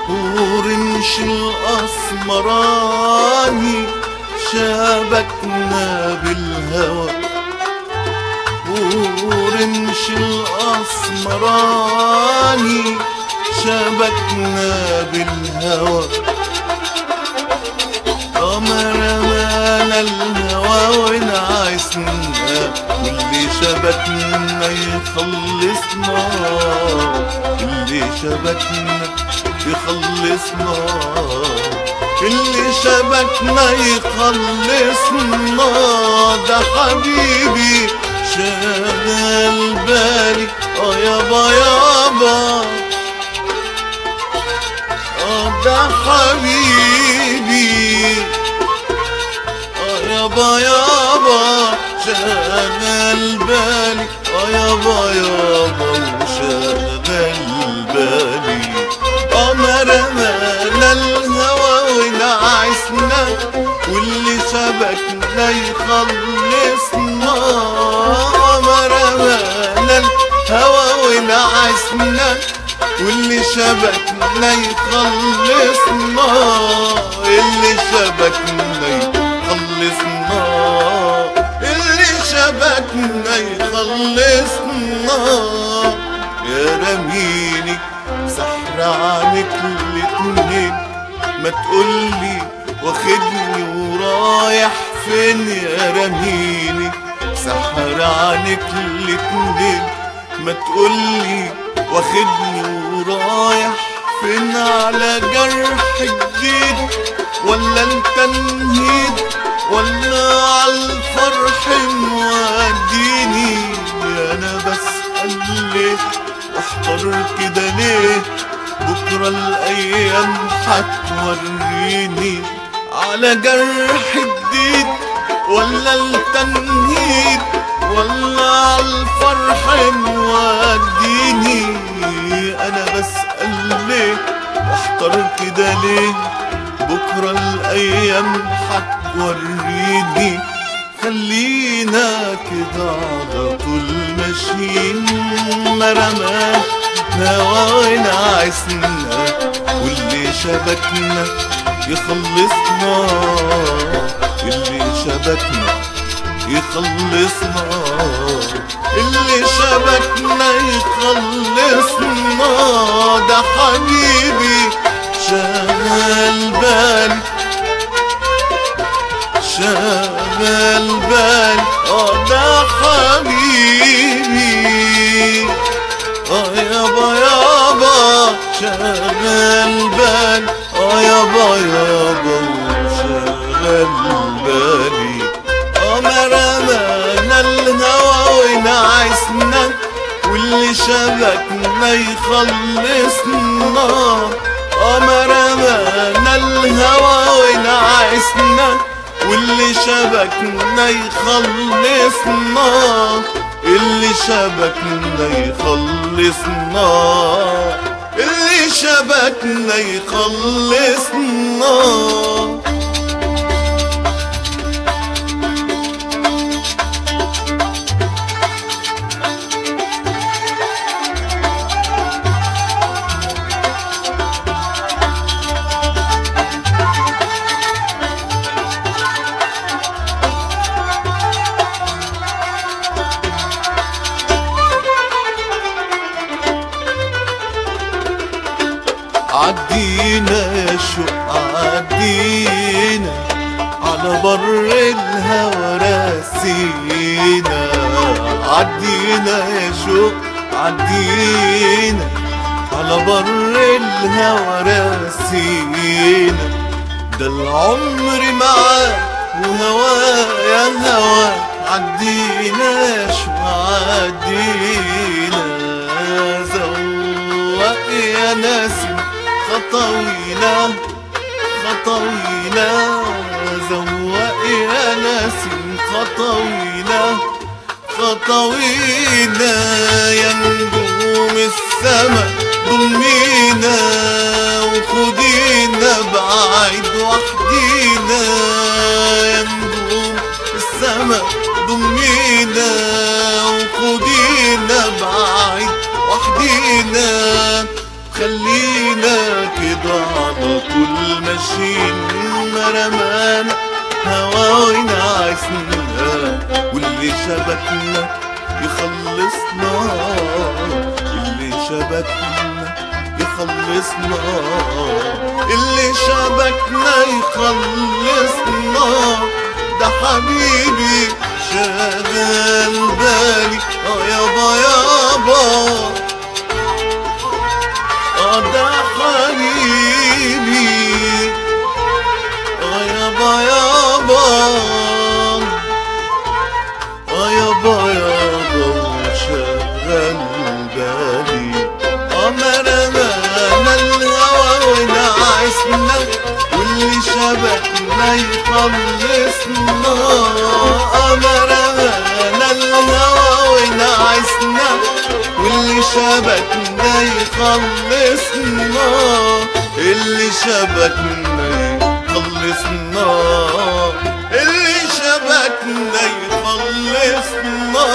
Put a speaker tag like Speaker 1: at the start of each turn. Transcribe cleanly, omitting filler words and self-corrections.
Speaker 1: ورمش الأسمراني شابكنا بالهوى، ورمش الأسمراني شابكنا بالهوى. رمانا الهوى ونعسنا واللي شبكنا يخلصنا، اللي شبكنا يخلصنا، اللي شبكنا يخلصنا. ده حبيبي شغال بالي يابا يابا، ده حبيبي يابا يابا شغال بالي يابا يابا وشغال بالي. رمانا الهوى ونعسنا واللي شبكنا يخلصنا. رمانا الهوى ونعسنا واللي شبكنا يخلصنا، اللي شبكنا يخلصنا، اللي شبكنا يخلصنا. يا رميني سحر عنك الاتنين، ما تقولي واخدني ورايح فين. يا رميني سحر عنك الاتنين، ما تقولي واخدني ورايح فين. على جرح جديد ولا التنهيد ولا عالفرح موديني. انا بسأل ليه واحتار كده ليه، بكرة الايام هتوريني. على جرح جديد ولا التنهيد ولا عالفرح موديني. انا بسأل ليه واحتار كده ليه، بكرة الايام هتوريني. خلينا كده على طول ماشيين، مرمانا ونعسنا واللي شبكنا يخلصنا، اللي شبكنا يخلصنا، اللي شبكنا يخلصنا. ده حبيبي شغال بالي شغال بالي ده حبيبي يابا يابا شغال بالي يابا يابا شغال بالي. رمانا الهوى ونعسنا واللي شبكنا يخلصنا. رمانا الهوى ونعسنا واللي شبكنا يخلصنا، اللي شبكنا يخلصنا، اللي شبكنا يخلصنا. عدينا يا شوق عدينا على بر الهوى راسينا. عدينا يا شوق عدينا على بر الهوى راسينا. ده العمر معاك وهواه يا هواه عدينا يا شوق عدينا. زوق يا ناسم خطوينا خطوينا. زوق يا ناسم خطوينا خطوينا. يا نجوم السما ضمينا وخدينا بعيد وحدينا. يا نجوم السما ضمينا وخدينا بعيد وحدينا. خلينا كده على طول ماشيين مرمانا هواوينا عايزنا واللي شبكنا يخلصنا. اللي شبكنا يخلصنا. اللي شبكنا يخلصنا. ده حبيبي شغال بالي يابا يابا. ده حبيبي يابا يابا. يابا يابا شغال بالي. مرمانا الهوى ونعسنا واللي شبكنا يخلصنا. مرمانا الهوى ونعسنا واللي شبكنا يخلصنا. اللي شبكنا يخلصنا. اللي شبكنا يخلصنا.